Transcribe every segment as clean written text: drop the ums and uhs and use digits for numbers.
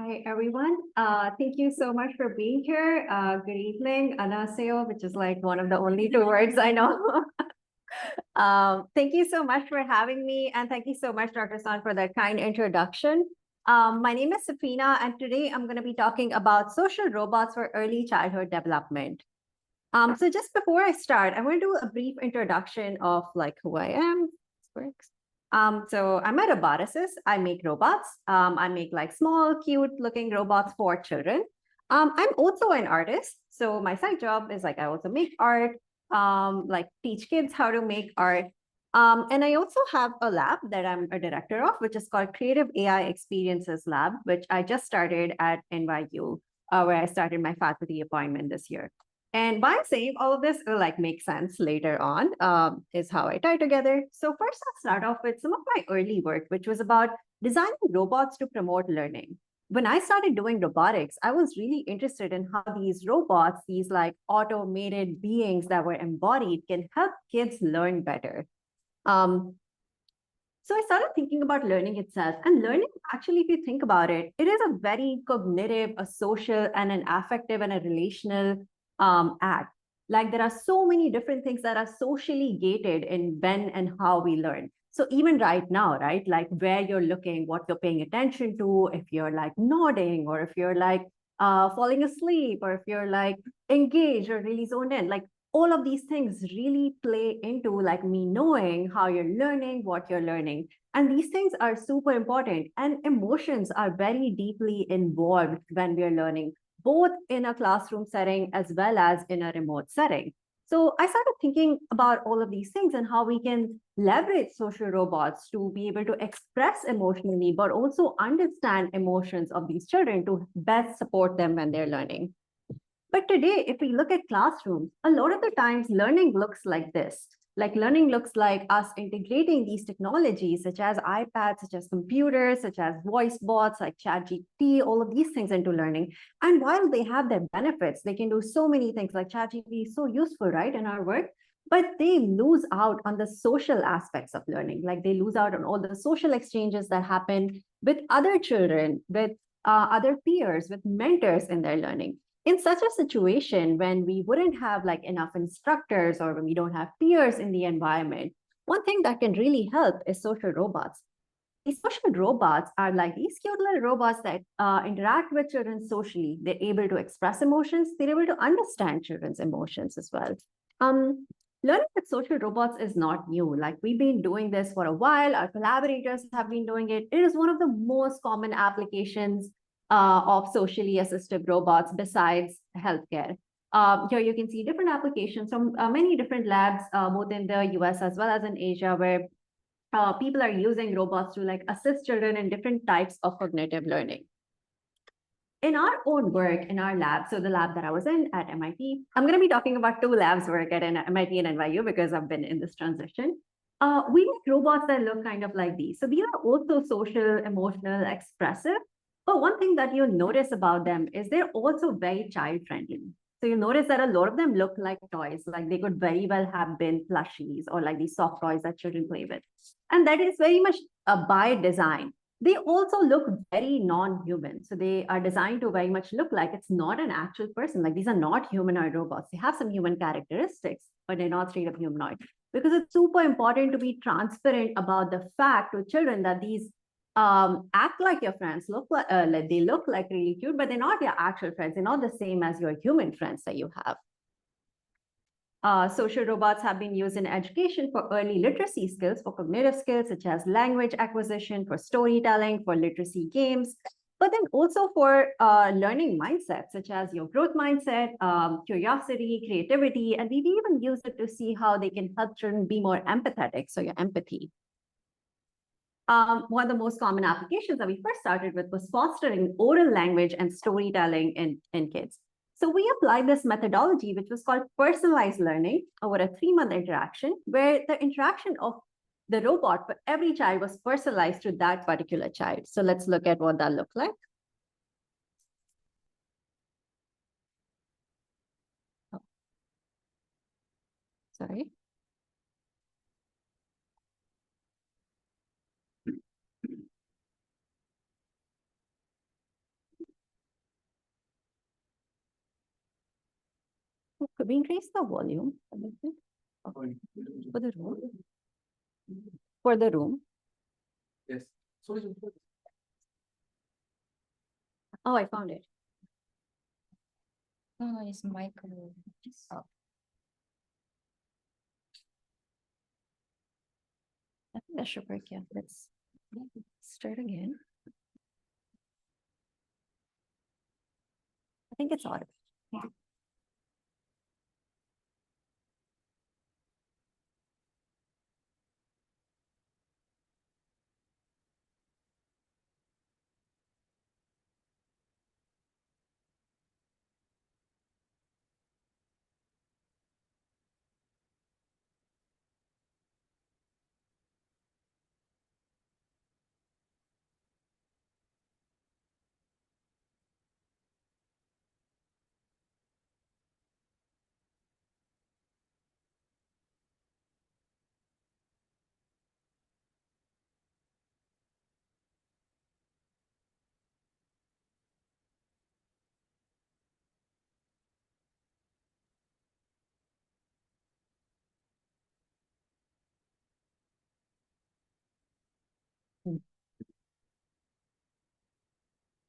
Hi, everyone. Thank you so much for being here. Good evening, 안녕하세요, which is like one of the only two words I know. Thank you so much for having me. And thank you so much, Dr. San, for that kind introduction. My name is Safinah, and today I'm going to be talking about social robots for early childhood development. So just before I start, I want to do a brief introduction of like who I am. This works. So I'm a roboticist. I make robots. I make like small, cute looking robots for children. I'm also an artist. So my side job is like I also make art, like teach kids how to make art. And I also have a lab that I'm a director of, which is called Creative AI Experiences Lab, which I just started at NYU, where I started my faculty appointment this year. And why I'm saying all of this will like make sense later on is how I tie together. So first I'll start off with some of my early work, which was about designing robots to promote learning. When I started doing robotics, I was really interested in how these robots, these like automated beings that were embodied, can help kids learn better. So I started thinking about learning itself, and learning actually, if you think about it, it is a very cognitive, a social, and an affective and a relational act. Like there are so many different things that are socially gated in when and how we learn. So even right now, right, like where you're looking, what you're paying attention to, if you're like nodding, or if you're like falling asleep, or if you're like engaged or really zoned in, like all of these things really play into like me knowing how you're learning, what you're learning. And these things are super important. And emotions are very deeply involved when we're learning, both in a classroom setting as well as in a remote setting. So I started thinking about all of these things and how we can leverage social robots to be able to express emotionally, but also understand emotions of these children to best support them when they're learning. But today, if we look at classrooms, a lot of the times learning looks like this. Like learning looks like us integrating these technologies, such as iPads, such as computers, such as voice bots, like ChatGPT, all of these things into learning. And while they have their benefits, they can do so many things, like ChatGPT is so useful, right, in our work, but they lose out on the social aspects of learning. Like they lose out on all the social exchanges that happen with other children, with other peers, with mentors in their learning. In such a situation, when we wouldn't have like enough instructors or when we don't have peers in the environment, one thing that can really help is social robots. These social robots are like these cute little robots that interact with children socially. They're able to express emotions. They're able to understand children's emotions as well. Learning with social robots is not new. Like we've been doing this for a while. Our collaborators have been doing it. It is one of the most common applications of socially assistive robots besides healthcare. Here you can see different applications from many different labs, both in the US as well as in Asia, where people are using robots to like assist children in different types of cognitive learning. In our own work, in our lab, so the lab that I was in at MIT, I'm going to be talking about two labs work at MIT and NYU because I've been in this transition. We make robots that look kind of like these. So these are also social, emotional, expressive. But one thing that you'll notice about them is they're also very child-friendly. So you'll notice that a lot of them look like toys, like they could very well have been plushies or like these soft toys that children play with. And that is very much by design. They also look very non-human. So they are designed to very much look like it's not an actual person. Like these are not humanoid robots. They have some human characteristics, but they're not straight up humanoid. Because it's super important to be transparent about the fact to children that these act like your friends, look like they look like really cute, but they're not your actual friends. They're not the same as your human friends that you have. Social robots have been used in education for early literacy skills, for cognitive skills, such as language acquisition, for storytelling, for literacy games, but then also for learning mindsets, such as your growth mindset, curiosity, creativity, and we've even used it to see how they can help children be more empathetic, so your empathy. One of the most common applications that we first started with was fostering oral language and storytelling in kids. So we applied this methodology, which was called personalized learning, over a 3-month interaction, where the interaction of the robot for every child was personalized to that particular child. So let's look at what that looked like. Oh. Sorry. Could we increase the volume a little bit? For the room? For the room? Yes. 소리 좀 풀어주세요. Oh, I found it. No, it's micro. Oh. I think that should work, yeah. Let's start again. I think it's audible.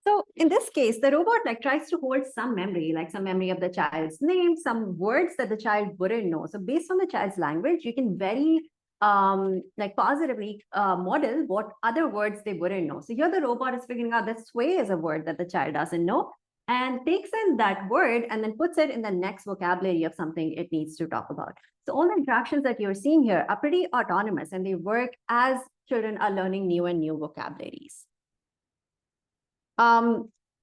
So in this case, the robot tries to hold some memory, like some memory of the child's name, some words that the child wouldn't know. So based on the child's language, you can very positively model what other words they wouldn't know. So here the robot is figuring out that sway is a word that the child doesn't know and takes in that word and then puts it in the next vocabulary of something it needs to talk about. So all the interactions that you're seeing here are pretty autonomous and they work as children are learning new and new vocabularies.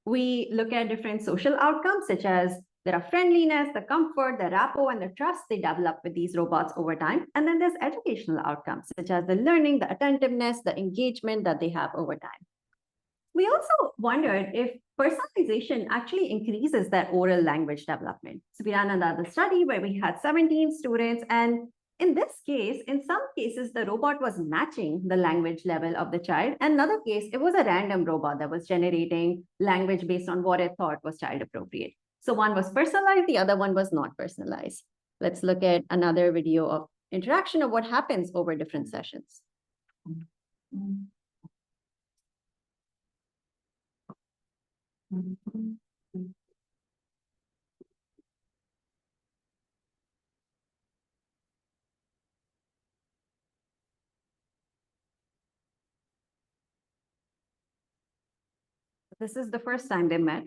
We look at different social outcomes, such as there are friendliness, the comfort, the rapport, and the trust they develop with these robots over time. And then there's educational outcomes, such as the learning, the attentiveness, the engagement that they have over time. We also wondered if personalization actually increases that oral language development. So we ran another study where we had 17 students, and in this case, in some cases, the robot was matching the language level of the child. In another case, it was a random robot that was generating language based on what it thought was child appropriate. So one was personalized, the other one was not personalized. Let's look at another video of interaction of what happens over different sessions. This is the first time they met.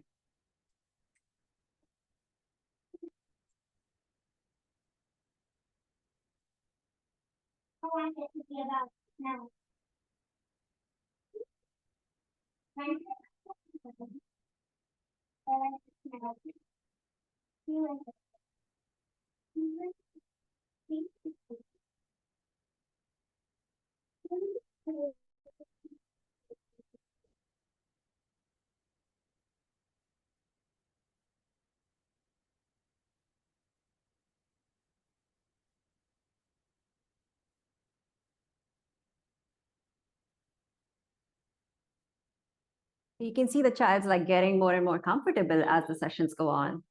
You can see the child's getting more and more comfortable as the sessions go on.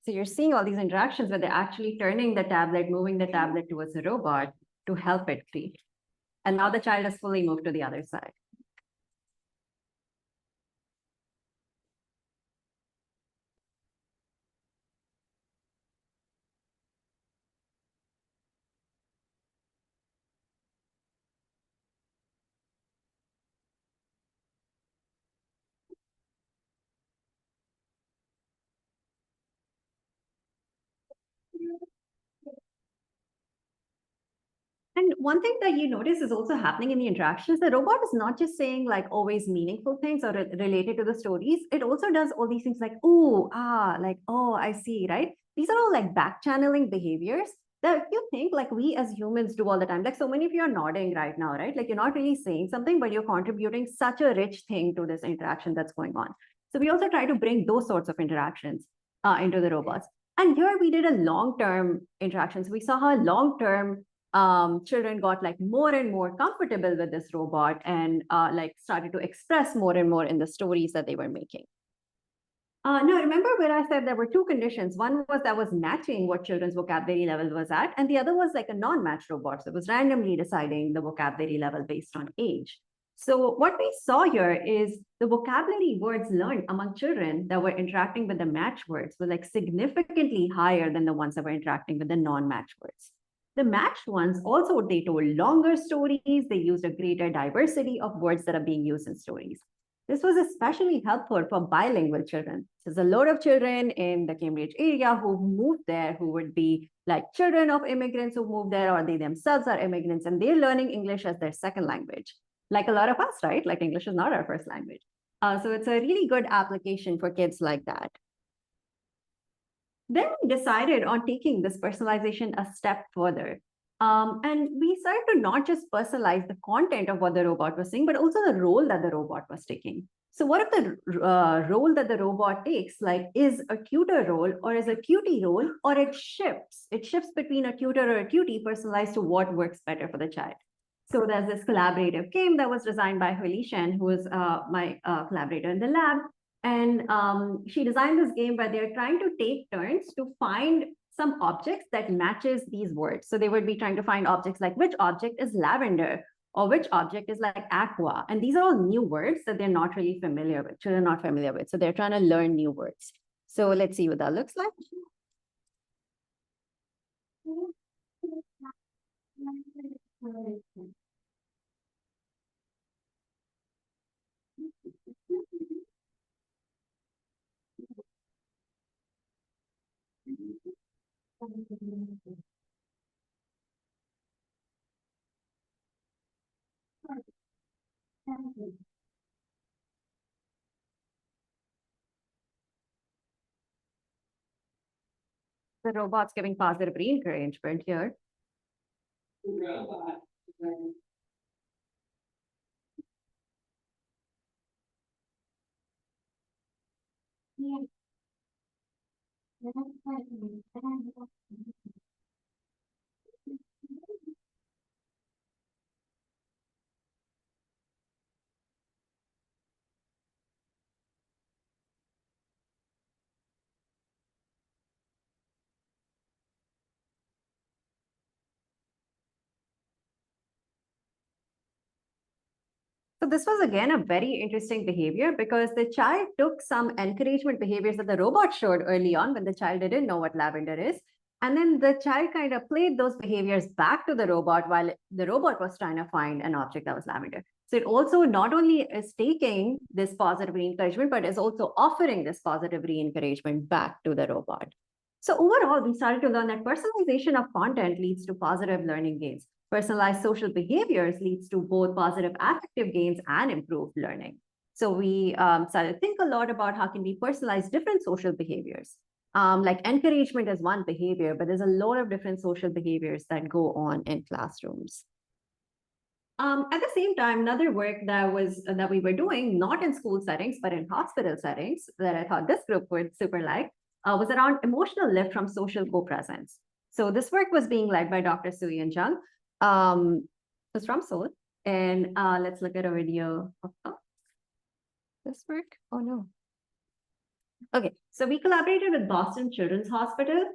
So you're seeing all these interactions where they're actually turning the tablet, moving the tablet towards the robot to help it create. And now the child has fully moved to the other side. And one thing that you notice is also happening in the interactions, the robot is not just saying always meaningful things or related to the stories. It also does all these things ooh, ah, oh, I see, right? These are all back channeling behaviors that you think we as humans do all the time. So many of you are nodding right now, right? You're not really saying something, but you're contributing such a rich thing to this interaction that's going on. So we also try to bring those sorts of interactions into the robots. And here we did a long-term interactions. We saw how long-term children got like more and more comfortable with this robot and like started to express more and more in the stories that they were making. Now, remember where I said there were two conditions. One was that was matching what children's vocabulary level was at, and the other was like a non-match robot. So it was randomly deciding the vocabulary level based on age. So what we saw here is the vocabulary words learned among children that were interacting with the match words were like significantly higher than the ones that were interacting with the non-match words. The matched ones also, they told longer stories. They used a greater diversity of words that are being used in stories. This was especially helpful for bilingual children. There's a lot of children in the Cambridge area who moved there, who would be like children of immigrants who moved there, or they themselves are immigrants, and they're learning English as their second language. Like a lot of us, right? Like English is not our first language. So it's a really good application for kids like that. Then we decided on taking this personalization a step further. And we started to not just personalize the content of what the robot was saying, but also the role that the robot was taking. So what if the role that the robot takes, like, is a tutor role or is a tutie role, or it shifts? It shifts between a tutor or a tutie personalized to what works better for the child. So there's this collaborative game that was designed by Hulishan, who is my collaborator in the lab. And she designed this game where they're trying to take turns to find some objects that matches these words. So they would be trying to find objects like which object is lavender or which object is like aqua. And these are all new words that they're not really familiar with, children are not familiar with. So they're trying to learn new words. So let's see what that looks like. The robot's giving positive re-encouragement here. So this was again a very interesting behavior because the child took some encouragement behaviors that the robot showed early on when the child didn't know what lavender is. And then the child kind of played those behaviors back to the robot while the robot was trying to find an object that was lavender. So it also not only is taking this positive re-encouragement, but is also offering this positive re-encouragement back to the robot. So overall, we started to learn that personalization of content leads to positive learning gains. Personalized social behaviors leads to both positive affective gains and improved learning. So we started to think a lot about how can we personalize different social behaviors. Like encouragement is one behavior, but there's a lot of different social behaviors that go on in classrooms. At the same time, another work that we were doing, not in school settings, but in hospital settings, that I thought this group would super like, was around emotional lift from social co-presence. So this work was being led by Dr. Suyan Jung, who's from Seoul. And let's look at a video of this work. Oh no. Okay, so we collaborated with Boston Children's Hospital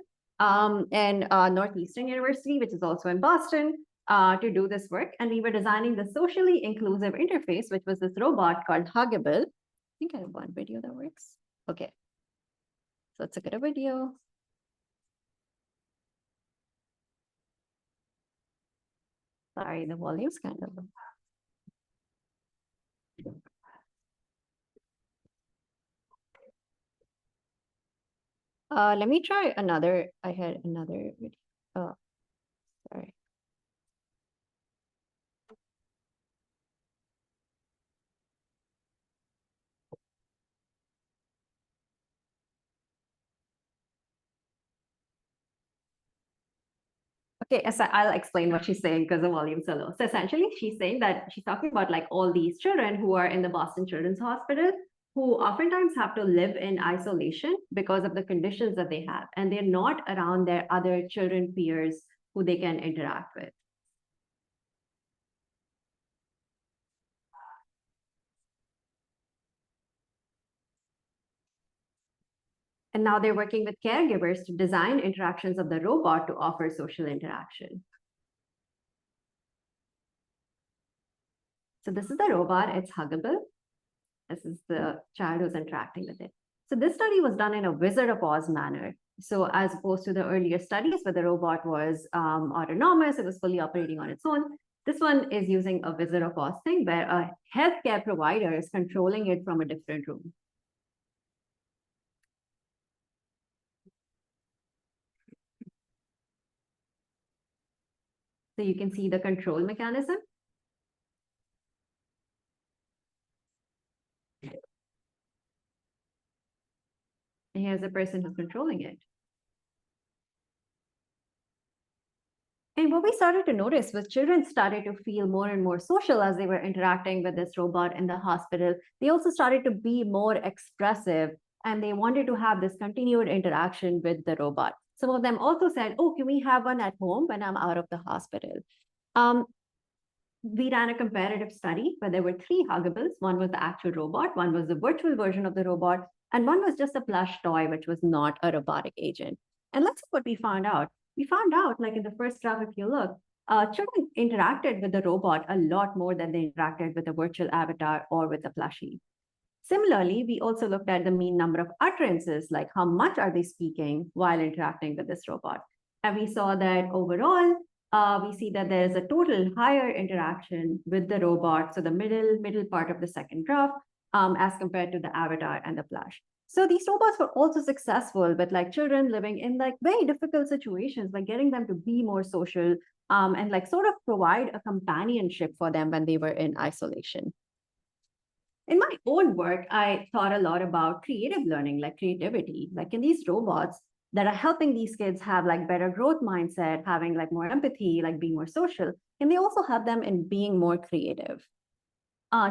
and Northeastern University, which is also in Boston, to do this work. And we were designing the socially inclusive interface, which was this robot called Huggable. I think I have one video that works. Okay, so let's look at a video. Sorry, the volume's kind of. Let me try another. I had another video. Oh, sorry. Okay, so I'll explain what she's saying because the volume's so low. So essentially, she's saying that she's talking about like all these children who are in the Boston Children's Hospital who oftentimes have to live in isolation because of the conditions that they have, and they're not around their other children peers who they can interact with. And now they're working with caregivers to design interactions of the robot to offer social interaction. So this is the robot, it's Huggable. This is the child who's interacting with it. So this study was done in a Wizard of Oz manner. So as opposed to the earlier studies where the robot was autonomous, it was fully operating on its own. This one is using a Wizard of Oz thing where a healthcare provider is controlling it from a different room. So you can see the control mechanism. And here's the person who's controlling it. And what we started to notice was children started to feel more and more social as they were interacting with this robot in the hospital. They also started to be more expressive and they wanted to have this continued interaction with the robot. Some of them also said, oh, can we have one at home when I'm out of the hospital? We ran a comparative study where there were 3 Huggables. One was the actual robot, one was the virtual version of the robot, and one was just a plush toy, which was not a robotic agent. And let's see what we found out. We found out, like in the first graph, if you look, children interacted with the robot a lot more than they interacted with a virtual avatar or with a plushie. Similarly, we also looked at the mean number of utterances, like how much are they speaking while interacting with this robot. And we saw that overall, we see that there is a total higher interaction with the robot, so the middle part of the second graph, as compared to the avatar and the plush. So these robots were also successful with like children living in like very difficult situations, like getting them to be more social and like sort of provide a companionship for them when they were in isolation. In my own work, I thought a lot about creative learning, like creativity, like in these robots that are helping these kids have like better growth mindset, having like more empathy, like being more social, and they also help them in being more creative.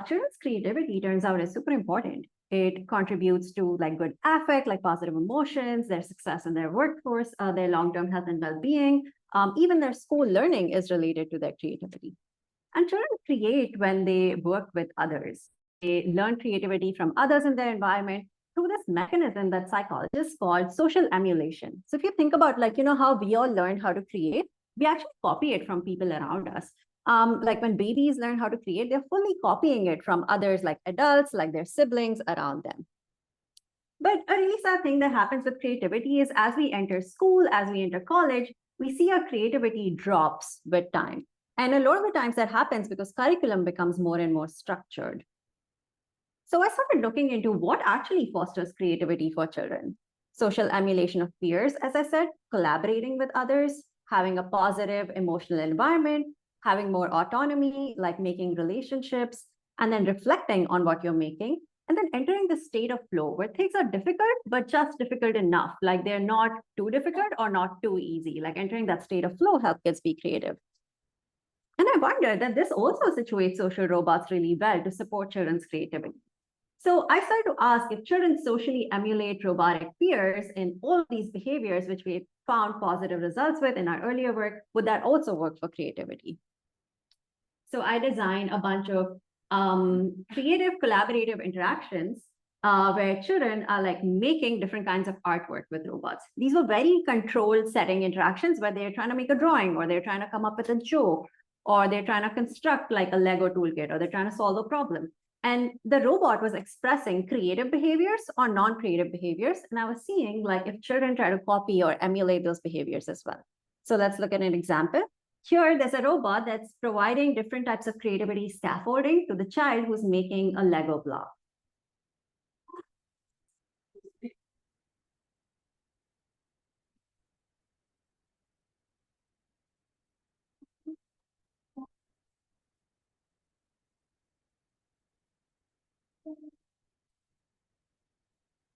Children's creativity turns out is super important. It contributes to like good affect, like positive emotions, their success in their workforce, their long-term health and well-being. Even their school learning is related to their creativity. And children create when they work with others. They learn creativity from others in their environment through this mechanism that psychologists call social emulation. So if you think about like, how we all learned how to create, we actually copy it from people around us. Like when babies learn how to create, they're fully copying it from others like adults, like their siblings around them. But a really sad thing that happens with creativity is as we enter school, as we enter college, we see our creativity drops with time. And a lot of the times that happens because curriculum becomes more and more structured. So I started looking into what actually fosters creativity for children. Social emulation of peers, as I said, collaborating with others, having a positive emotional environment, having more autonomy, like making relationships, and then reflecting on what you're making, and then entering the state of flow where things are difficult, but just difficult enough. Like they're not too difficult or not too easy. Like entering that state of flow helps kids be creative. And I wonder that this also situates social robots really well to support children's creativity. So I started to ask if children socially emulate robotic peers in all of these behaviors, which we found positive results with in our earlier work, would that also work for creativity? So I designed a bunch of creative collaborative interactions where children are like making different kinds of artwork with robots. These were very controlled setting interactions where they're trying to make a drawing or they're trying to come up with a joke or they're trying to construct like a Lego toolkit or they're trying to solve a problem. And the robot was expressing creative behaviors or non-creative behaviors. And I was seeing like if children try to copy or emulate those behaviors as well. So let's look at an example. Here, there's a robot that's providing different types of creativity scaffolding to the child who's making a Lego block.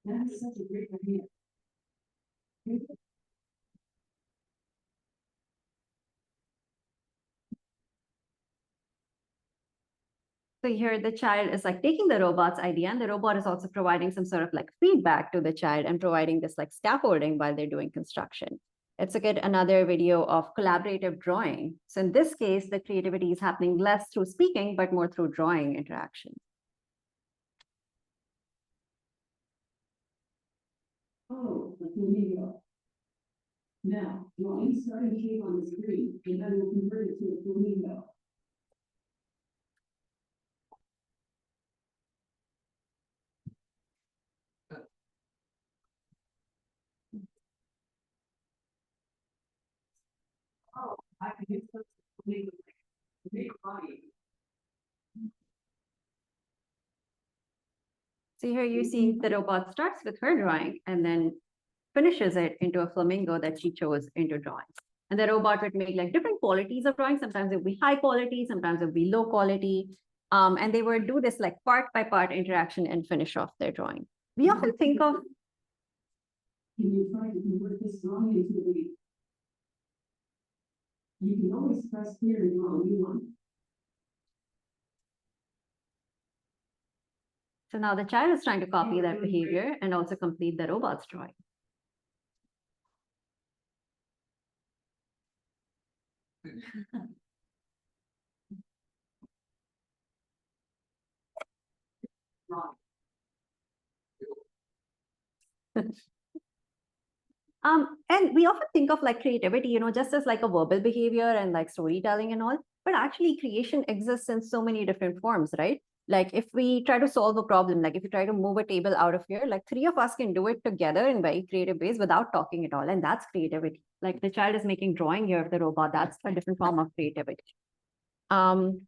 That's such a great idea. So here the child is like taking the robot's idea and the robot is also providing some sort of like feedback to the child and providing this like scaffolding while they're doing construction. Let's look at another video of collaborative drawing. So in this case, the creativity is happening less through speaking, but more through drawing interaction. Oh. flamingo. Now, draw any starting shape on the screen, and then we'll convert it to a flamingo. Oh, I can use this flamingo. Big body. So here you see the robot starts with her drawing and then finishes it into a flamingo that she chose into drawing. And the robot would make like different qualities of drawing. Sometimes it would be high quality, sometimes it would be low quality. And they would do this like part by part interaction and finish off their drawing. We often think of Can you try to convert this drawing into a week? You can always press here and draw a new one. So now the child is trying to copy that behavior and also complete the robot's drawing. And we often think of like creativity, just as like a verbal behavior and like storytelling and all, but actually creation exists in so many different forms, right? Like if we try to solve a problem, like if you try to move a table out of here, like three of us can do it together in very creative ways without talking at all. And that's creativity. Like the child is making drawing here of the robot. That's a different form of creativity. And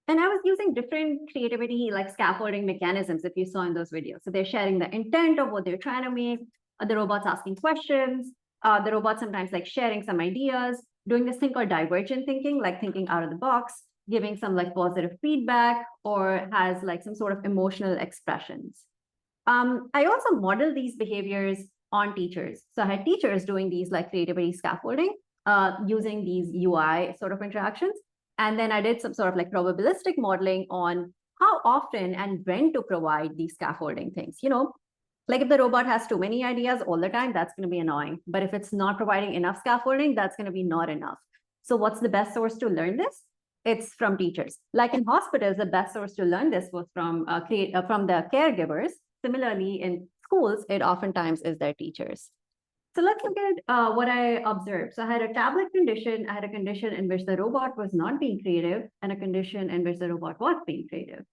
I was using different creativity, like scaffolding mechanisms, if you saw in those videos. So they're sharing the intent of what they're trying to make. The robot's asking questions. The robot sometimes like sharing some ideas, doing this thing called divergent thinking, like thinking out of the box, giving some like positive feedback, or has like some sort of emotional expressions. I also modeled these behaviors on teachers. So I had teachers doing these like creativity scaffolding using these UI sort of interactions. And then I did some sort of like probabilistic modeling on how often and when to provide these scaffolding things. Like if the robot has too many ideas all the time, that's going to be annoying. But if it's not providing enough scaffolding, that's going to be not enough. So what's the best source to learn this? It's from teachers. Like in hospitals, the best source to learn this was from the caregivers. Similarly, in schools, it oftentimes is their teachers. So let's look at what I observed. So I had a tablet condition. I had a condition in which the robot was not being creative and a condition in which the robot was being creative.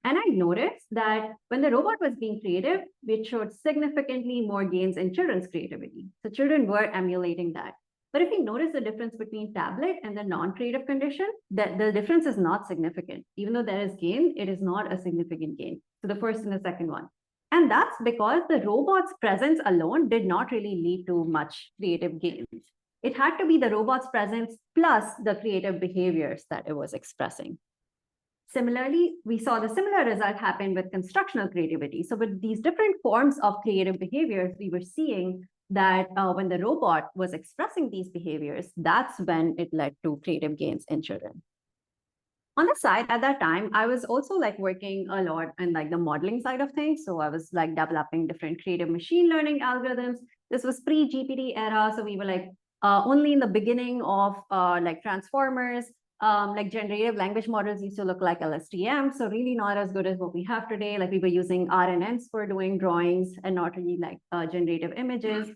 And I noticed that when the robot was being creative, it showed significantly more gains in children's creativity. So children were emulating that. But if you notice the difference between tablet and the non-creative condition, that the difference is not significant. Even though there is gain, it is not a significant gain. So the first and the second one. And that's because the robot's presence alone did not really lead to much creative gains. It had to be the robot's presence plus the creative behaviors that it was expressing. Similarly, we saw the similar result happen with constructional creativity. So with these different forms of creative behaviors, we were seeing that when the robot was expressing these behaviors, that's when it led to creative gains in children. On the side at that time, I was also like working a lot on like the modeling side of things. So I was like developing different creative machine learning algorithms. This was pre-GPT era. So we were like only in the beginning of like transformers. Like generative language models used to look like LSTM, so really not as good as what we have today. Like we were using RNNs for doing drawings and not really like generative images.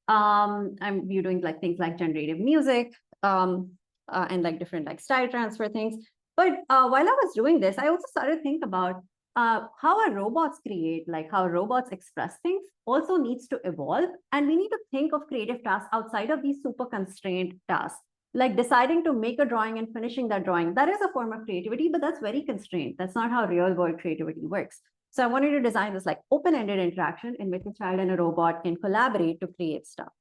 We're doing like things like generative music and like different like style transfer things. But while I was doing this, I also started to think about how our robots create, like how robots express things also needs to evolve. And we need to think of creative tasks outside of these super constrained tasks. Like deciding to make a drawing and finishing that drawing, that is a form of creativity, but that's very constrained. That's not how real world creativity works. So I wanted to design this like open-ended interaction in which a child and a robot can collaborate to create stuff.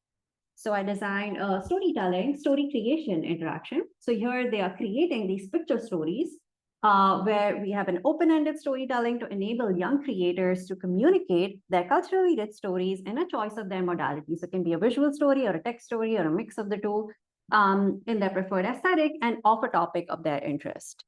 So I designed a story creation interaction. So here they are creating these picture stories where we have an open-ended storytelling to enable young creators to communicate their culturally rich stories in a choice of their modalities. So it can be a visual story or a text story or a mix of the two. In their preferred aesthetic and off a topic of their interest.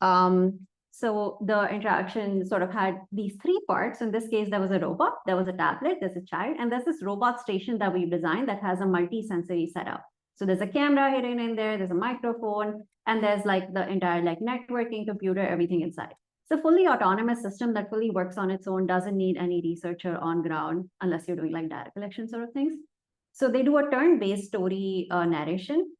So the interaction sort of had these three parts. In this case, there was a robot, there was a tablet, there's a child, and there's this robot station that we've designed that has a multi-sensory setup. So there's a camera hidden in there, there's a microphone, and there's like the entire like networking computer, everything inside. It's a fully autonomous system that fully works on its own, doesn't need any researcher on ground unless you're doing like data collection sort of things. So they do a turn-based story narration.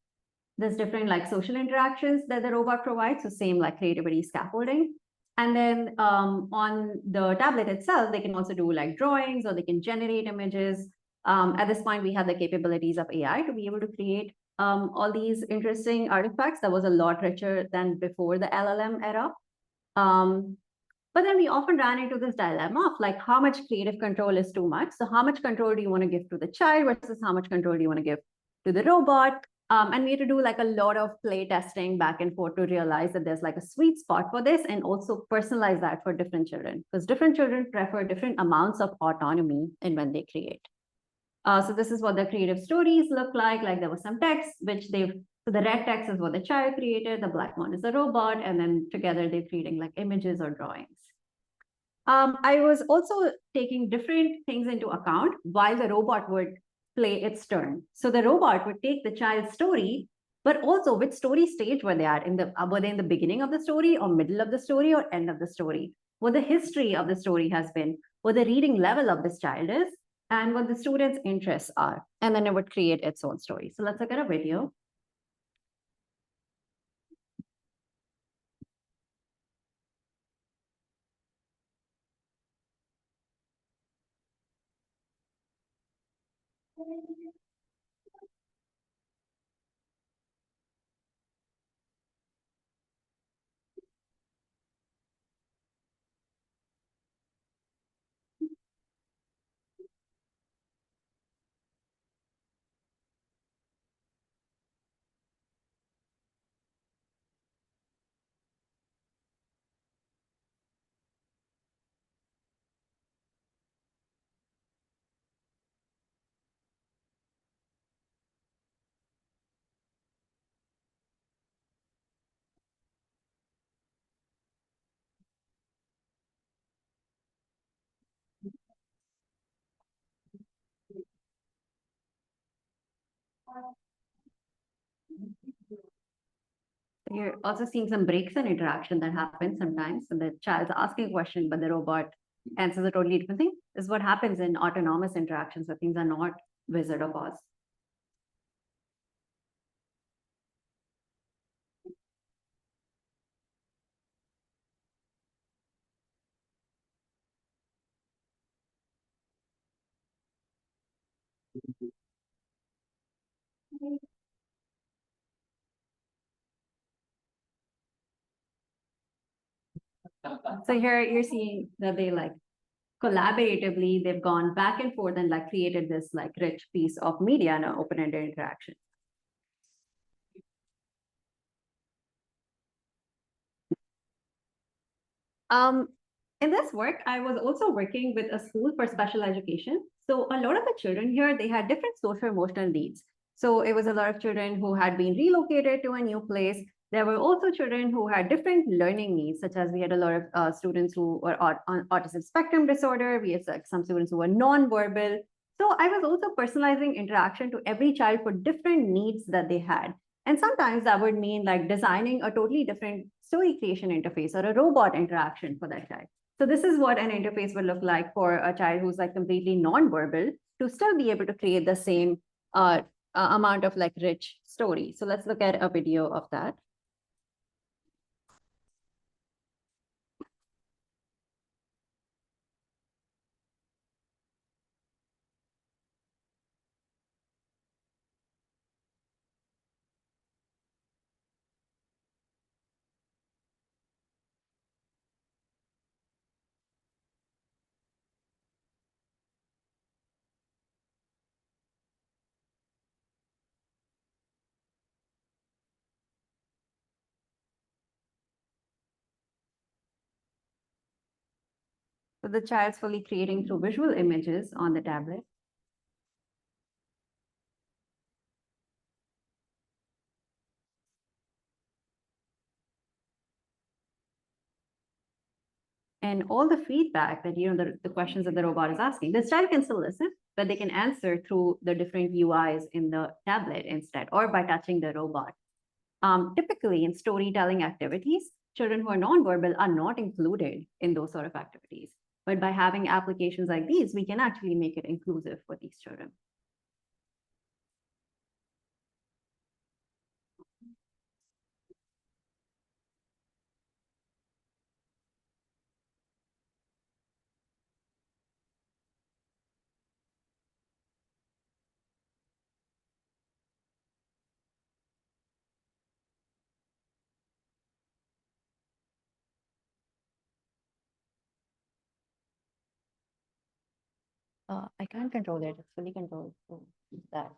There's different like social interactions that the robot provides, so same like creativity scaffolding. And then on the tablet itself, they can also do like drawings or they can generate images. At this point, we have the capabilities of AI to be able to create all these interesting artifacts that was a lot richer than before the LLM era. But then we often ran into this dilemma of like how much creative control is too much. So how much control do you want to give to the child versus how much control do you want to give to the robot? And we had to do like a lot of play testing back and forth to realize that there's like a sweet spot for this and also personalize that for different children because different children prefer different amounts of autonomy in when they create. So this is what the creative stories look like. Like there was some text, which so the red text is what the child created, the black one is the robot, and then together they're creating like images or drawings. I was also taking different things into account while the robot would play its turn. So the robot would take the child's story, but also which story stage were they at? Were they in the beginning of the story or middle of the story or end of the story? What the history of the story has been, what the reading level of this child is, and what the student's interests are. And then it would create its own story. So let's look at a video. You're also seeing some breaks in interaction that happen sometimes. So the child's asking a question, but the robot answers a totally different thing. This is what happens in autonomous interactions where things are not Wizard of Oz. So here you're seeing that they like collaboratively, they've gone back and forth and like created this like rich piece of media and an open-ended interaction. In this work, I was also working with a school for special education. So a lot of the children here, they had different social emotional needs. So it was a lot of children who had been relocated to a new place. There were also children who had different learning needs, such as we had a lot of students who were on autism spectrum disorder. We had some students who were non-verbal. So I was also personalizing interaction to every child for different needs that they had. And sometimes that would mean like designing a totally different story creation interface or a robot interaction for that child. So this is what an interface would look like for a child who's like completely non-verbal to still be able to create the same amount of like rich story. So let's look at a video of that. So the child's fully creating through visual images on the tablet. And all the feedback that, the questions that the robot is asking, the child can still listen, but they can answer through the different UIs in the tablet instead, or by touching the robot. Typically in storytelling activities, children who are nonverbal are not included in those sort of activities. But by having applications like these, we can actually make it inclusive for these children. I can't control it. It's fully controlled. So that.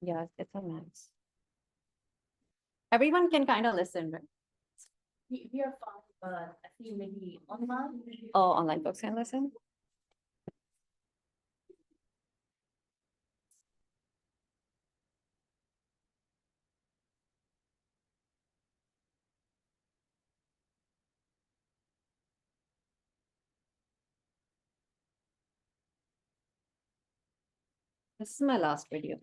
Yes, it's a mess. Everyone can kind of listen, right? We are fine, but I think maybe online. Oh, online folks can listen. This is my last video.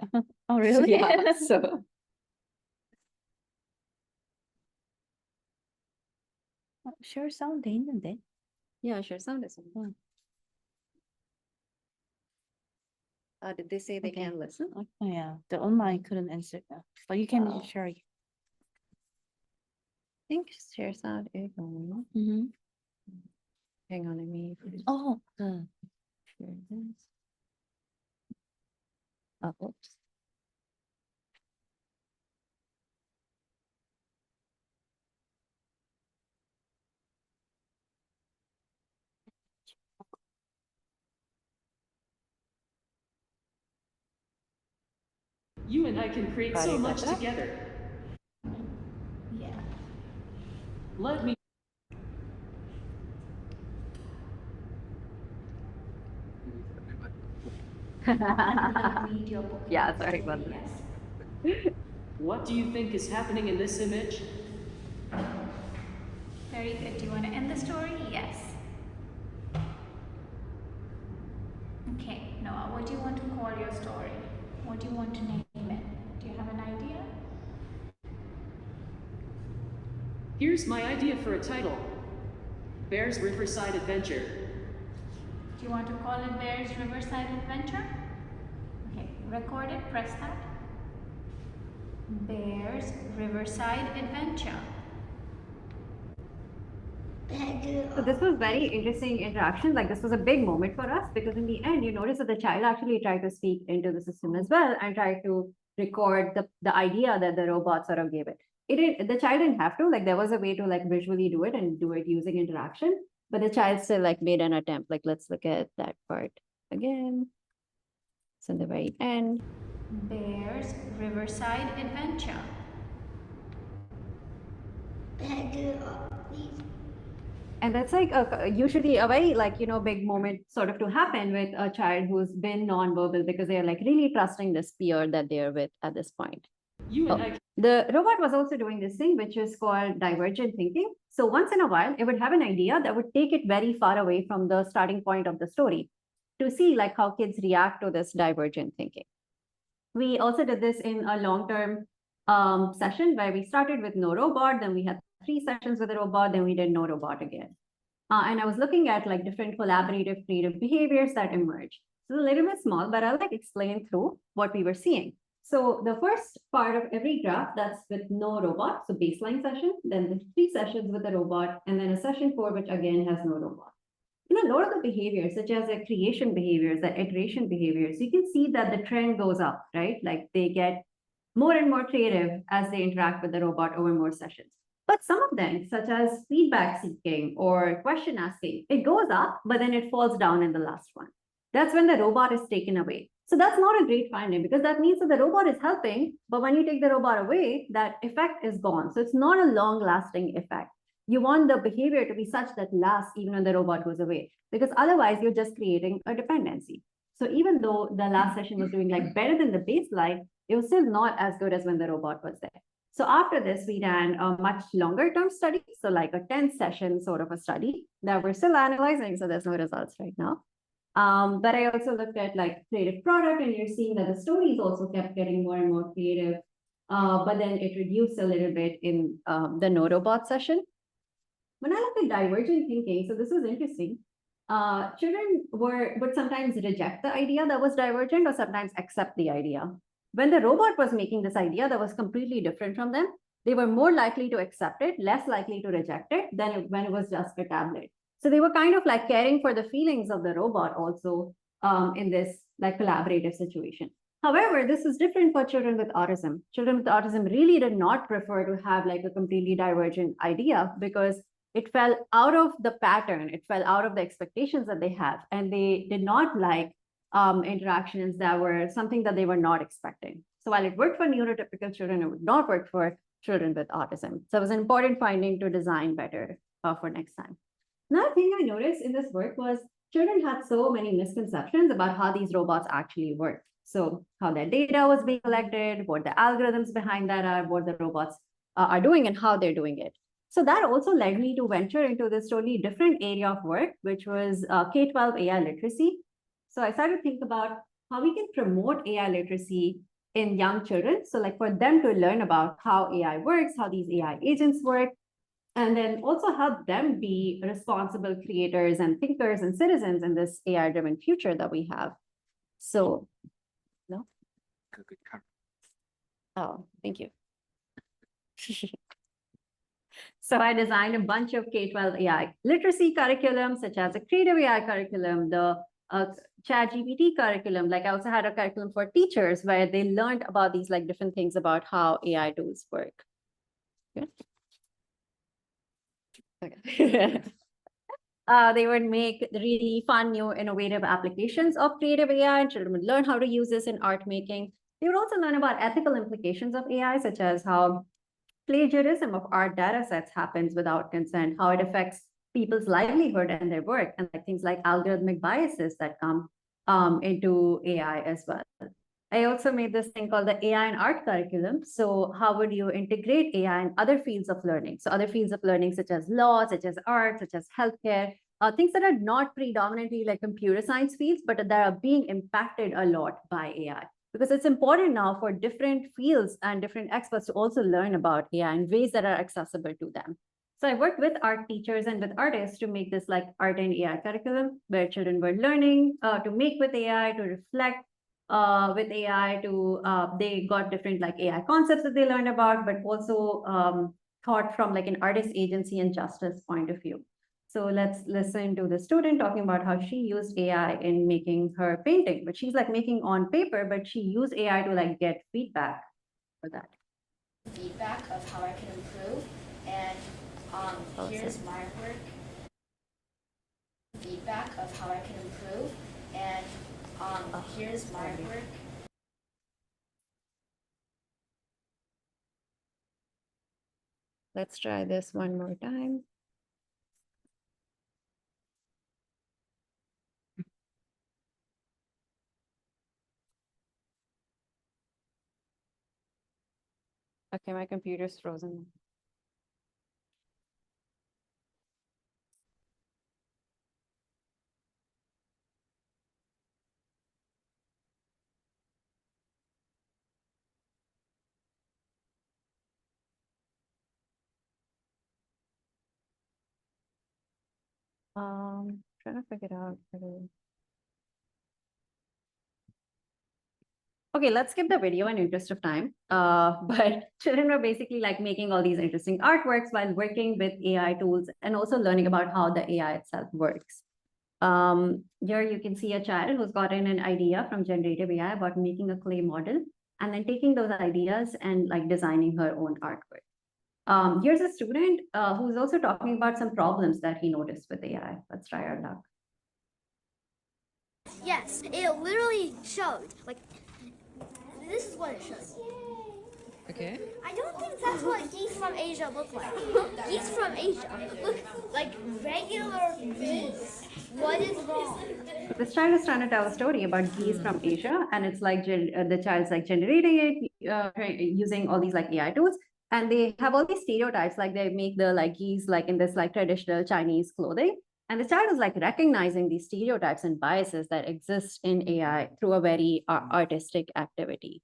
Oh, really? Yeah, so Share sound 돼 있는데. yeah, sure. Sound is on. Did they say they Okay. can listen? Oh, yeah, the online couldn't answer that, but you can Oh. share. I think share sound is on. Mm-hmm. Hang on, let me Oh, share this. Oh, oops. You and I can create so Sorry much about that. together. yeah. Let me. Read your book. Yeah, sorry about that. Yes. What do you think is happening in this image? Very good. Do you want to end the story? Yes. Okay, Noah, what do you want to call your story? What do you want to name it? Do you have an idea? Here's my idea for a title. Bear's Riverside Adventure. Do you want to call it Bear's Riverside Adventure? Okay, record it, press that. Bear's Riverside Adventure. So this was very interesting interaction. Like this was a big moment for us because in the end, you notice that the child actually tried to speak into the system as well and tried to record the idea that the robot sort of gave it. The child didn't have to, like there was a way to like visually do it and do it using interaction, but the child still like made an attempt. Like let's look at that part again. It's in the very end. Bear's Riverside Adventure. And that's like usually a very like, you know, big moment sort of to happen with a child who's been nonverbal because they're like really trusting this peer that they're with at this point. You and Oh. I. The robot was also doing this thing, which is called divergent thinking. So once in a while, it would have an idea that would take it very far away from the starting point of the story to see like how kids react to this divergent thinking. We also did this in a long-term session where we started with no robot, then we had 3 sessions with a robot, then we did no robot again. And I was looking at like different collaborative creative behaviors that emerge. So a little bit small, but I'll like explain through what we were seeing. So the first part of every graph, that's with no robot, so baseline session, then the 3 sessions with a robot, and then a session 4, which again has no robot. In a lot of the behaviors, such as the creation behaviors, the iteration behaviors, you can see that the trend goes up, right? Like they get more and more creative as they interact with the robot over more sessions. But some of them, such as feedback seeking or question asking, it goes up, but then it falls down in the last one. That's when the robot is taken away. So that's not a great finding because that means that the robot is helping, but when you take the robot away, that effect is gone. So it's not a long-lasting effect. You want the behavior to be such that lasts even when the robot goes away, because otherwise you're just creating a dependency. So even though the last session was doing like better than the baseline, it was still not as good as when the robot was there. So after this, we ran a much longer term study. So like a 10 session sort of a study that we're still analyzing. So there's no results right now. But I also looked at like creative product, and you're seeing that the stories also kept getting more and more creative. But then it reduced a little bit in the no robot session. When I looked at divergent thinking, so this was interesting. Children would sometimes reject the idea that was divergent or sometimes accept the idea. When the robot was making this idea that was completely different from them, they were more likely to accept it, less likely to reject it than when it was just a tablet. So they were kind of like caring for the feelings of the robot also in this like collaborative situation. However, this is different for children with autism. Children with autism really did not prefer to have like a completely divergent idea because it fell out of the pattern, it fell out of the expectations that they have, and they did not like interactions that were something that they were not expecting. So while it worked for neurotypical children, it would not work for children with autism. So it was an important finding to design better for next time. Another thing I noticed in this work was children had so many misconceptions about how these robots actually work. So how their data was being collected, what the algorithms behind that are, what the robots are doing and how they're doing it. So that also led me to venture into this totally different area of work, which was K-12 AI literacy. So I started to think about how we can promote AI literacy in young children. So like for them to learn about how AI works, how these AI agents work, and then also help them be responsible creators and thinkers and citizens in this AI-driven future that we have. So, no? Oh, thank you. So I designed a bunch of K-12 AI literacy curriculum, such as a creative AI curriculum, the ChatGPT curriculum. Like I also had a curriculum for teachers where they learned about these like different things about how AI tools work. Okay. Okay. They would make really fun, new, innovative applications of creative AI, and children would learn how to use this in art making. They would also learn about ethical implications of AI, such as how plagiarism of art data sets happens without consent, how it affects people's livelihood and their work, and like things like algorithmic biases that come into AI as well. I also made this thing called the AI and art curriculum. So how would you integrate AI in other fields of learning? So other fields of learning such as law, such as art, such as healthcare, things that are not predominantly like computer science fields, but that are being impacted a lot by AI. Because it's important now for different fields and different experts to also learn about AI in ways that are accessible to them. So I worked with art teachers and with artists to make this like art and AI curriculum where children were learning to make with AI, to reflect with AI, to they got different like AI concepts that they learned about, but also thought from like an artist agency and justice point of view. So let's listen to the student talking about how she used AI in making her painting, but she's like making on paper, but she used AI to like get feedback for that. Feedback of how I can improve, and here's my work. Feedback of how I can improve, and here's my work. Let's try this one more time. Okay, my computer's frozen. Trying to figure out. Okay, let's skip the video in interest of time. But children were basically like making all these interesting artworks while working with AI tools and also learning about how the AI itself works. Here you can see a child who's gotten an idea from generative AI about making a clay model and then taking those ideas and like designing her own artwork. Here's a student who's also talking about some problems that he noticed with AI. Let's try our luck. Yes, it literally showed, like, this is what it shows. Okay. I don't think that's what geese from Asia look like. Geese from Asia look like regular geese. What is wrong? This child is trying to tell a story about geese from Asia, and it's like the child's like generating it using all these like AI tools, and they have all these stereotypes, like they make the like geese like in this like traditional Chinese clothing, And the child is like recognizing these stereotypes and biases that exist in AI through a very artistic activity.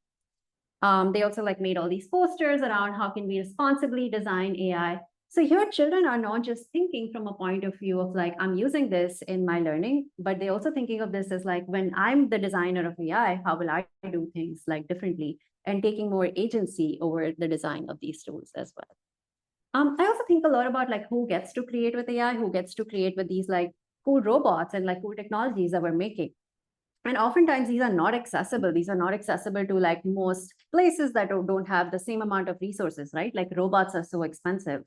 They also like made all these posters around how can we responsibly design AI. So here children are not just thinking from a point of view of like, I'm using this in my learning, but they're also thinking of this as like, when I'm the designer of AI, how will I do things like differently and taking more agency over the design of these tools as well. I also think a lot about like who gets to create with AI, who gets to create with these like cool robots and like cool technologies that we're making. And oftentimes these are not accessible. These are not accessible to like most places that don't have the same amount of resources, right? Like robots are so expensive.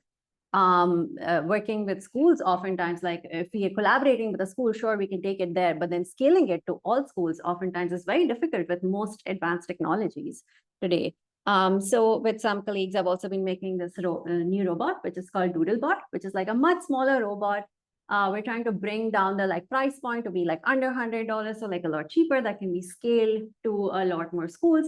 Working with schools, oftentimes, like if we are collaborating with a school, sure, we can take it there, but then scaling it to all schools oftentimes is very difficult with most advanced technologies today. So with some colleagues, I've also been making this new robot, which is called DoodleBot, which is like a much smaller robot. We're trying to bring down the like price point to be like under $100, so like a lot cheaper, that can be scaled to a lot more schools.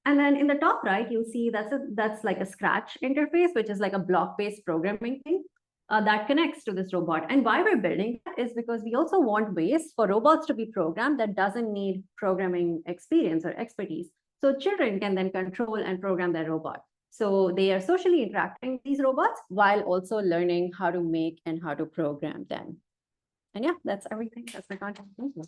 And then in the top right, you'll see that's like a Scratch interface, which is like a block-based programming thing that connects to this robot. And why we're building that is because we also want ways for robots to be programmed that doesn't need programming experience or expertise. So children can then control and program their robot. So they are socially interacting with these robots while also learning how to make and how to program them. And yeah, that's everything. That's my content. Thank you.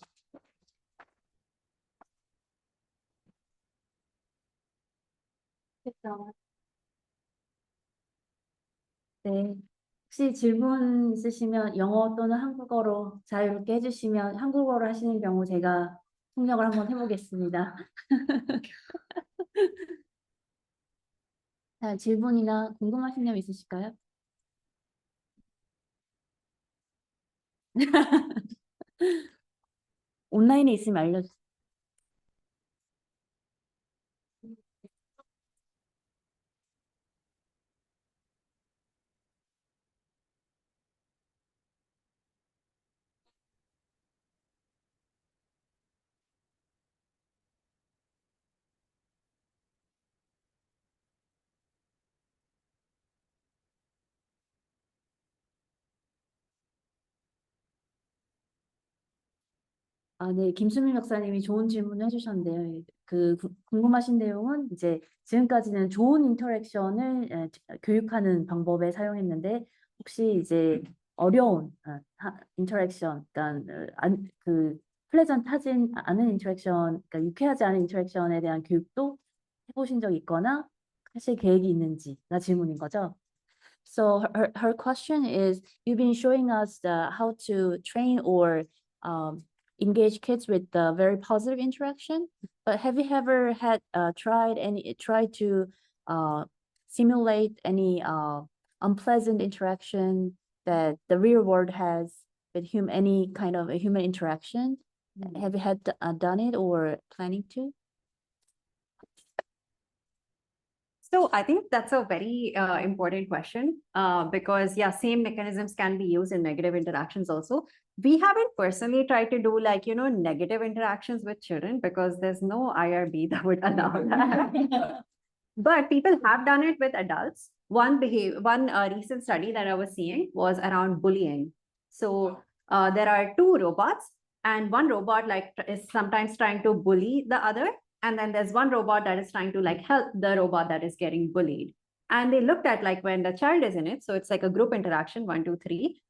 네, 혹시 질문 있으시면 영어 또는 한국어로 자유롭게 해주시면 한국어로 하시는 경우 제가 통역을 한번 해보겠습니다. 자, 질문이나 궁금하신 점 있으실까요? 온라인에 있으면 알려주세요. 네, 김수민 박사님이 좋은 질문을 해주셨는데요. 궁금하신 내용은 이제 지금까지는 좋은 인터랙션을 교육하는 방법에 사용했는데 혹시 이제 어려운 인터랙션, 그러니까 플레전트하지 않은 인터랙션, 그러니까 유쾌하지 않은 인터랙션에 대한 교육도 해보신 적이 있거나 하실 계획이 있는지가 질문인 거죠. So her question is, you've been showing us how to train or engage kids with the very positive interaction, but have you ever had tried to simulate any unpleasant interaction that the real world has with any kind of a human interaction? Have you had done it or planning to? So I think that's a very important question because yeah, same mechanisms can be used in negative interactions also. We haven't personally tried to do like, you know, negative interactions with children because there's no IRB that would allow that. But people have done it with adults. One recent study that I was seeing was around bullying. So there are two robots and one robot like is sometimes trying to bully the other. And then there's one robot that is trying to like help the robot that is getting bullied. And they looked at like when the child is in it. So it's like a group interaction, 1, 2, 3.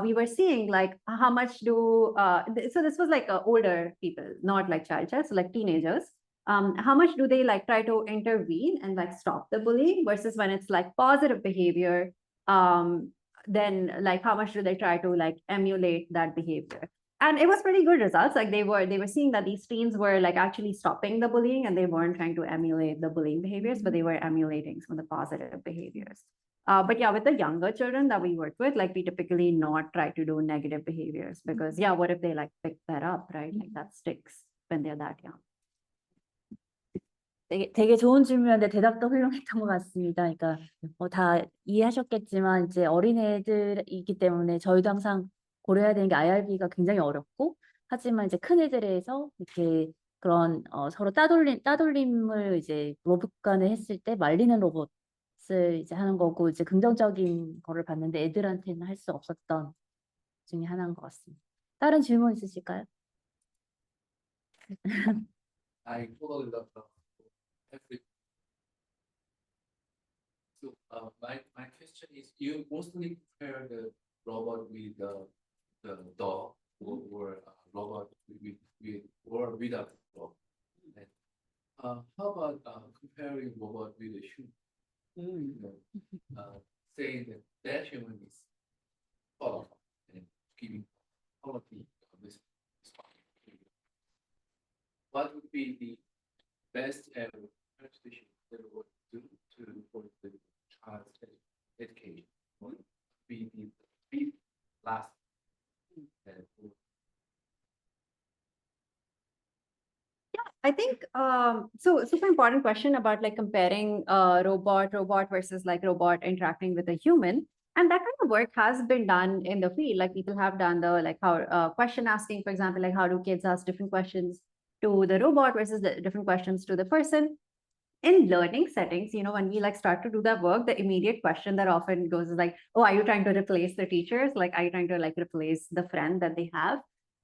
We were seeing like how much do, so this was like older people, not like child, so like teenagers. How much do they like try to intervene and like stop the bullying versus when it's like positive behavior, then like how much do they try to like emulate that behavior? And it was pretty good results. Like they were seeing that these teens were like actually stopping the bullying and they weren't trying to emulate the bullying behaviors, but they were emulating some of the positive behaviors. But yeah, with the younger children that we work with, like we typically not try to do negative behaviors because yeah, what if they like pick that up, right? Like that sticks when they're that young. 되게 좋은 질문인데 대답도 훌륭했던 것 같습니다. 그러니까 다 이해하셨겠지만 이제 어린애들이기 때문에 저희도 항상 고려해야 되는 게 IRB가 굉장히 어렵고 하지만 이제 큰 애들에서 이렇게 그런 서로 따돌림을 이제 로봇 간에 했을 때 말리는 로봇을 이제 하는 거고 이제 긍정적인 거를 봤는데 애들한테는 할 수 없었던 중에 하나인 것 같습니다. 다른 질문 있으실까요? I totally love every. So my question is, you mostly compare the robot with the dog or robot with or without dog. And, how about comparing robot with a human? You know, saying that human is powerful and giving quality of this response. What would be the best ever presentation that would do for the child's education? What would be the last? I think so super important question about like comparing robot versus like robot interacting with a human. And that kind of work has been done in the field. Like people have done the like how question asking, for example, like how do kids ask different questions to the robot versus the different questions to the person. In learning settings, you know, when we like start to do that work, the immediate question that often goes is like, oh, are you trying to replace the teachers? Like, are you trying to like replace the friend that they have?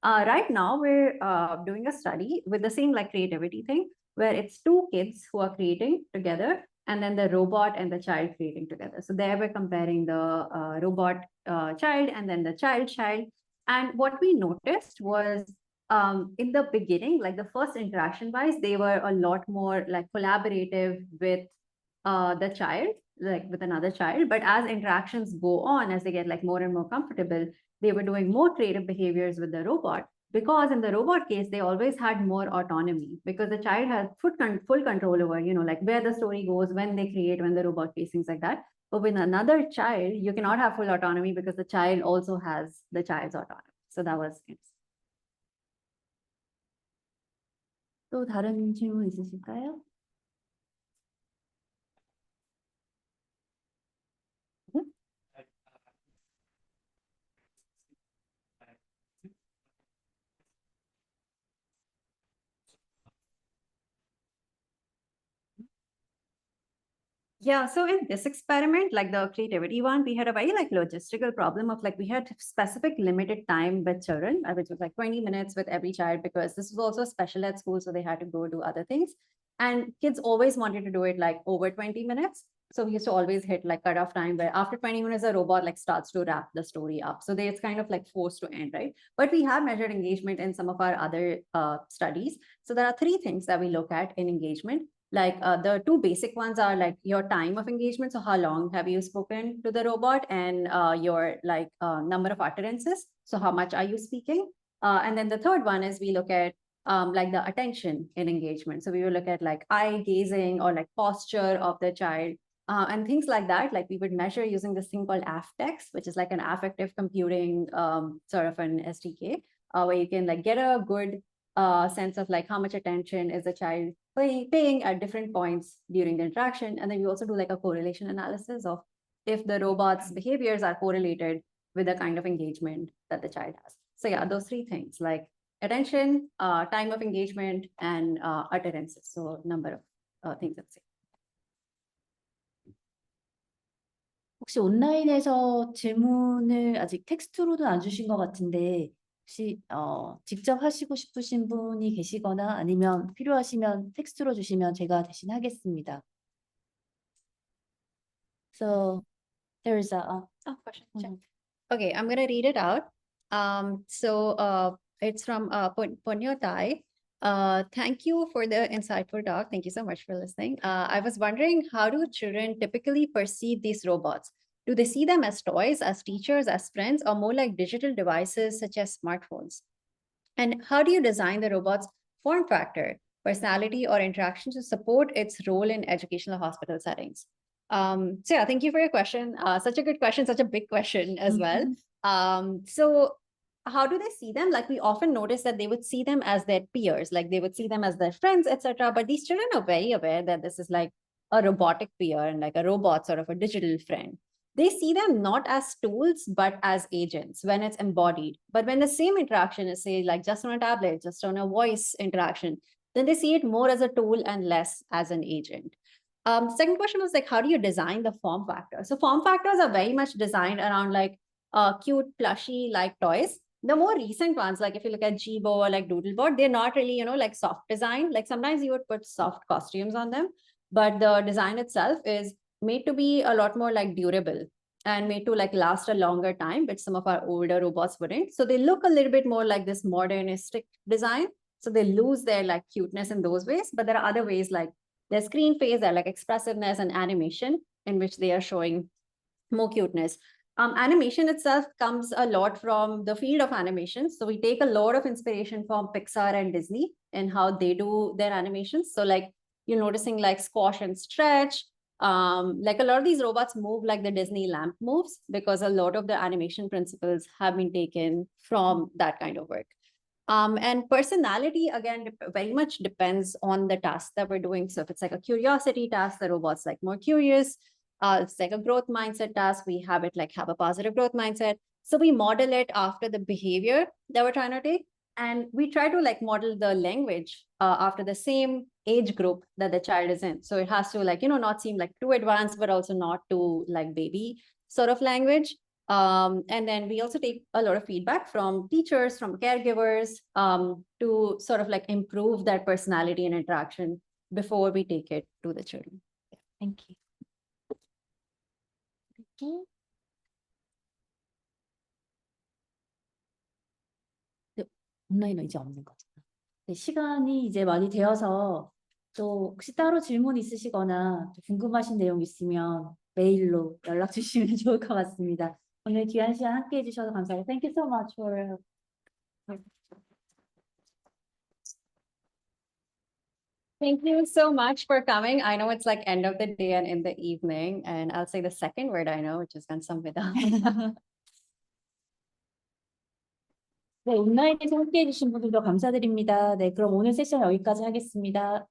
Right now, we're doing a study with the same like creativity thing, where it's two kids who are creating together, and then the robot and the child creating together. So there we're comparing the robot child and then the child. And what we noticed was in the beginning, like the first interaction wise, they were a lot more like collaborative with the child, like with another child. But as interactions go on, as they get like more and more comfortable, they were doing more creative behaviors with the robot, because in the robot case, they always had more autonomy because the child had full control over, you know, like where the story goes, when they create, when the robot creates, things like that. But with another child, you cannot have full autonomy because the child also has the child's autonomy. So that was it. 또 다른 질문 있으실까요? Yeah, so in this experiment, like the creativity one, we had a very like logistical problem of like we had specific limited time with children, which was like 20 minutes with every child, because this was also special ed school, so they had to go do other things. And kids always wanted to do it like over 20 minutes. So we used to always hit like cutoff time where after 20 minutes, the robot like starts to wrap the story up. So it's kind of like forced to end, right? But we have measured engagement in some of our other studies. So there are three things that we look at in engagement. Like the two basic ones are like your time of engagement. So how long have you spoken to the robot, and your like number of utterances. So how much are you speaking? And then the third one is we look at like the attention in engagement. So we will look at like eye gazing or like posture of the child and things like that. Like we would measure using this thing called afftext, which is like an affective computing sort of an SDK, where you can like get a good sense of like how much attention is the child paying at different points during the interaction. And then we also do like a correlation analysis of if the robot's behaviors are correlated with the kind of engagement that the child has. So yeah, those three things like attention, time of engagement, and utterances. So number of things that's it. 혹시 온라인에서 질문을 아직 텍스트로는 안 주신 것 같은데 혹시 직접 하시고 싶으신 분이 계시거나 아니면 필요하시면 텍스트로 주시면 제가 대신 하겠습니다. So there is a question. Okay, I'm gonna read it out. It's from Ponyotai. Thank you for the insightful talk. Thank you so much for listening. I was wondering, how do children typically perceive these robots? Do they see them as toys, as teachers, as friends, or more like digital devices such as smartphones? And how do you design the robot's form factor, personality, or interaction to support its role in educational hospital settings? So yeah, thank you for your question. Such a good question, such a big question as well. So how do they see them? Like we often notice that they would see them as their peers, like they would see them as their friends, etc. But these children are very aware that this is like a robotic peer and like a robot, sort of a digital friend. They see them not as tools, but as agents when it's embodied. But when the same interaction is, say, like just on a tablet, just on a voice interaction, then they see it more as a tool and less as an agent. Second question was like, how do you design the form factor? So form factors are very much designed around like cute plushy like toys. The more recent ones, like if you look at Jibo or like DoodleBot, they're not really, like soft design. Like sometimes you would put soft costumes on them, but the design itself is made to be a lot more like durable and made to like last a longer time, which some of our older robots wouldn't. So they look a little bit more like this modernistic design. So they lose their like cuteness in those ways, but there are other ways like their screen phase, their like expressiveness and animation in which they are showing more cuteness. Animation itself comes a lot from the field of animation. So we take a lot of inspiration from Pixar and Disney and how they do their animations. So like you're noticing like squash and stretch. Like a lot of these robots move like the Disney lamp moves because a lot of the animation principles have been taken from that kind of work. And personality, again, very much depends on the task that we're doing. So if it's like a curiosity task, the robot's like more curious. It's like a growth mindset task. We have it like have a positive growth mindset. So we model it after the behavior that we're trying to take. And we try to like model the language after the same age group that the child is in. So it has to like, not seem like too advanced, but also not too like baby sort of language. And then we also take a lot of feedback from teachers, from caregivers, to sort of like improve that personality and interaction before we take it to the children. Thank you. 온라인은 이제 없는 거죠. 네, 시간이 이제 많이 되어서 또 혹시 따로 질문 있으시거나 궁금하신 내용 있으면 메일로 연락 주시면 좋을 것 같습니다. 오늘 귀한 시간 함께 해주셔서 감사해요. Thank you so much for. Thank you so much for coming. I know it's like end of the day and in the evening, and I'll say the second word I know, which is 감사합니다. 네, 온라인에서 함께 해주신 분들도 감사드립니다. 네, 그럼 오늘 세션 여기까지 하겠습니다.